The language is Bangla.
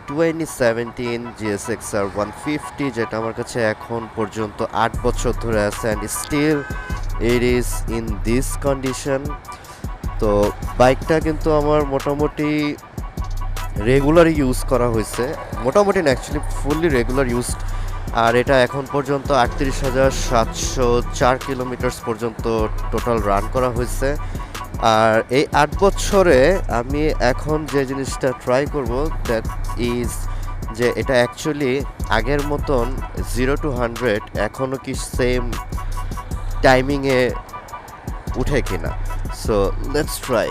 2017 GSX-R 150, যেটা আমার কাছে এখন পর্যন্ত 8 বছর ধরে আছে and still it is in this condition. তো বাইকটা কিন্তু আমার মোটামুটি রেগুলার ইউজ করা হয়েছে, মোটামুটি না অ্যাকচুয়ালি ফুললি রেগুলার ইউজ। আর এটা এখন পর্যন্ত 38,704 কিলোমিটার্স পর্যন্ত টোটাল রান করা হয়েছে। আর এই 8 বছরে আমি এখন যে জিনিসটা ট্রাই করব দ্যাট ইজ যে এটা অ্যাকচুয়ালি আগের মতন 0 to 100 এখনও কি সেম টাইমিংয়ে উঠে কিনা। So let's try.